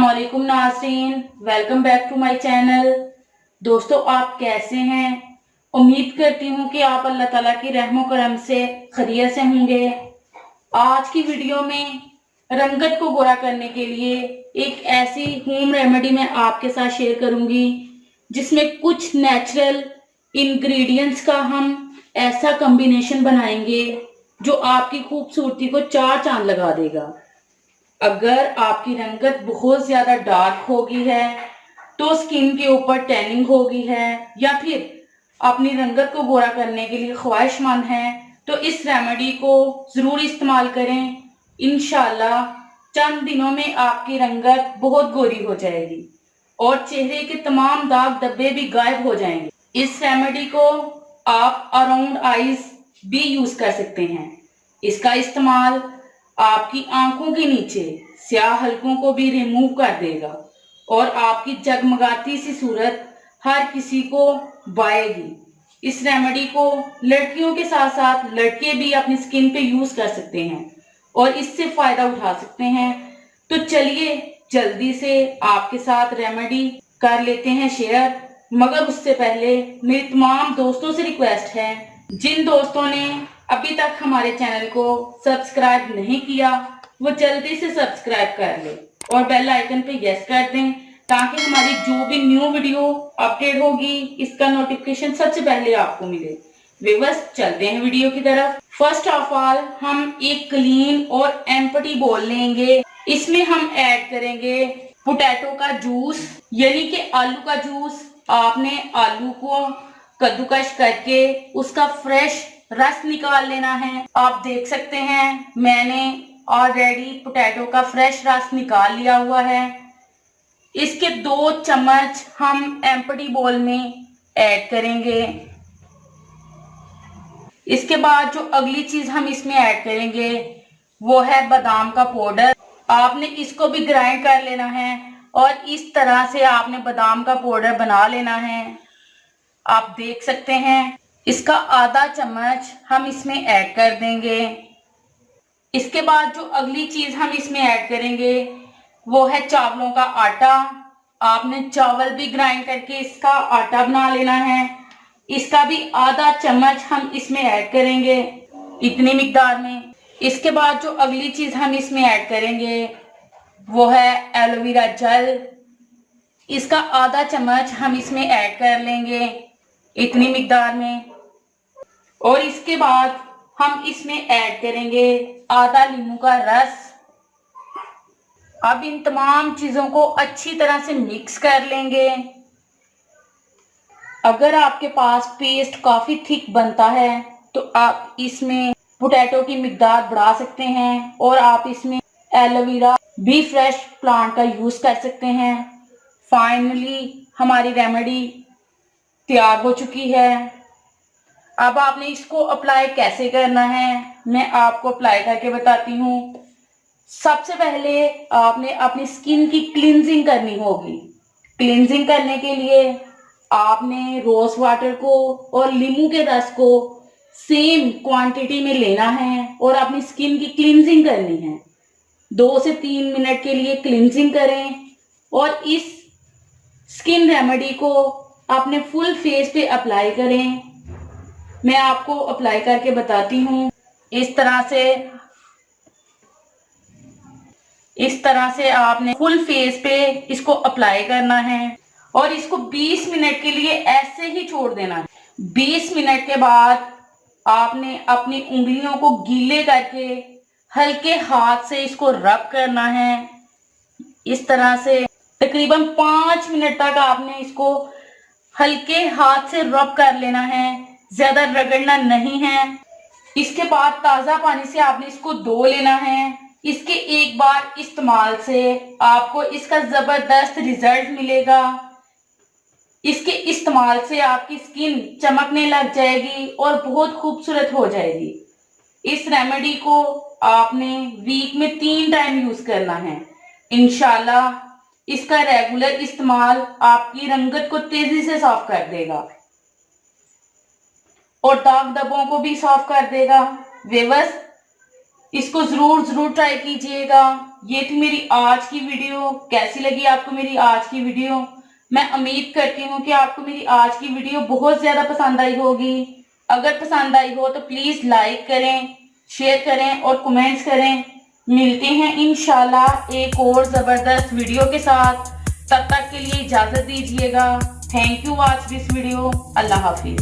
वालेकुम नाज़रीन, welcome back to my channel. दोस्तों, आप कैसे हैं? उम्मीद करती हूँ कि आप अल्लाह ताला की रहमो करम से खैरियत से होंगे। आज की वीडियो में रंगत को गोरा करने के लिए एक ऐसी होम रेमेडी मैं आपके साथ शेयर करूंगी जिसमें कुछ नेचुरल इंग्रेडिएंट्स का हम ऐसा कॉम्बिनेशन बनाएंगे जो आपकी खूबसूरती को चार चांद लगा देगा। अगर आपकी रंगत बहुत ज्यादा डार्क हो गई है, तो स्किन के ऊपर टैनिंग हो गई है, या फिर अपनी रंगत को गोरा करने के लिए ख्वाहिशमंद है, तो इस रेमेडी को जरूर इस्तेमाल करें। इंशाल्लाह चंद दिनों में आपकी रंगत बहुत गोरी हो जाएगी और चेहरे के तमाम दाग धब्बे भी गायब हो जाएंगे। इस रेमेडी को आप अराउंड आईज भी यूज कर सकते हैं। इसका इस्तेमाल आपकी आंखों के नीचे स्याह हलकों को भी रिमूव कर देगा और आपकी जगमगाती सी सूरत हर किसी को भाएगी। इस रेमेडी को लड़कियों के साथ साथ लड़के भी अपनी स्किन पे यूज कर सकते हैं और इससे फायदा उठा सकते हैं। तो चलिए जल्दी से आपके साथ रेमेडी कर लेते हैं शेयर। मगर उससे पहले मेरी तमाम दोस्तों से रिक्वेस्ट है, जिन दोस्तों ने अभी तक हमारे चैनल को सब्सक्राइब नहीं किया वो जल्दी से सब्सक्राइब कर ले और बेल आइकन पे यस कर दें, ताकि हमारी जो भी न्यू वीडियो अपडेट होगी इसका नोटिफिकेशन सबसे पहले आपको मिले। व्यूअर्स, चलते हैं वीडियो की तरफ। फर्स्ट ऑफ ऑल हम एक क्लीन और एम्प्टी बोल लेंगे। इसमें हम ऐड करेंगे पोटैटो का जूस, यानी कि आलू का जूस। आपने आलू को कद्दूकश करके उसका फ्रेश रस निकाल लेना है। आप देख सकते हैं मैंने ऑलरेडी पोटैटो का फ्रेश रस निकाल लिया हुआ है। इसके 2 चम्मच हम एम्प्टी बोल में ऐड करेंगे। इसके बाद जो अगली चीज हम इसमें ऐड करेंगे वो है बादाम का पाउडर। आपने इसको भी ग्राइंड कर लेना है और इस तरह से आपने बादाम का पाउडर बना लेना है। आप देख सकते हैं इसका आधा चम्मच हम इसमें ऐड कर देंगे। इसके बाद जो अगली चीज हम इसमें ऐड करेंगे वो है चावलों का आटा। आपने चावल भी ग्राइंड करके इसका आटा बना लेना है। इसका भी आधा चम्मच हम इसमें ऐड करेंगे, इतनी मिकदार में। इसके बाद जो अगली चीज हम इसमें ऐड करेंगे वो है एलोवेरा जेल। इसका आधा चम्मच हम इसमें ऐड कर लेंगे, इतनी मिकदार में। और इसके बाद हम इसमें ऐड करेंगे आधा नींबू का रस। अब इन तमाम चीजों को अच्छी तरह से मिक्स कर लेंगे। अगर आपके पास पेस्ट काफी थिक बनता है तो आप इसमें पोटैटो की मिकदार बढ़ा सकते हैं और आप इसमें एलोवेरा भी फ्रेश प्लांट का यूज कर सकते हैं। फाइनली हमारी रेमेडी तैयार हो चुकी है। अब आपने इसको अप्लाई कैसे करना है मैं आपको अप्लाई करके बताती हूँ। सबसे पहले आपने अपनी स्किन की क्लींजिंग करनी होगी। क्लींजिंग करने के लिए आपने रोज वाटर को और नींबू के रस को सेम क्वांटिटी में लेना है और अपनी स्किन की क्लींजिंग करनी है। 2 से 3 मिनट के लिए क्लींजिंग करें और इस स्किन रेमेडी को अपने फुल फेस पे अप्लाई करें। मैं आपको अप्लाई करके बताती हूँ। इस तरह से आपने फुल फेस पे इसको अप्लाई करना है और इसको 20 मिनट के लिए ऐसे ही छोड़ देना है। 20 मिनट के बाद आपने अपनी उंगलियों को गीले करके हल्के हाथ से इसको रब करना है। इस तरह से तकरीबन 5 मिनट तक आपने इसको हल्के हाथ से रब कर लेना है, ज्यादा रगड़ना नहीं है। इसके बाद ताजा पानी से आपने इसको धो लेना है। इसके एक बार इस्तेमाल से आपको इसका जबरदस्त रिजल्ट मिलेगा। इसके इस्तेमाल से आपकी स्किन चमकने लग जाएगी और बहुत खूबसूरत हो जाएगी। इस रेमेडी को आपने वीक में 3 टाइम यूज करना है। इंशाल्लाह इसका रेगुलर इस्तेमाल आपकी रंगत को तेजी से साफ कर देगा और दाग धब्बों को भी साफ कर देगा। व्यूअर्स, इसको जरूर ट्राई कीजिएगा। ये थी मेरी आज की वीडियो। कैसी लगी आपको मेरी आज की वीडियो? मैं उम्मीद करती हूँ कि आपको मेरी आज की वीडियो बहुत ज्यादा पसंद आई होगी। अगर पसंद आई हो तो प्लीज लाइक करें, शेयर करें और कमेंट्स करें। मिलते हैं इंशाल्लाह एक और जबरदस्त वीडियो के साथ। तब तक के लिए इजाजत दीजिएगा। Thank you watch this video. Allah Hafiz.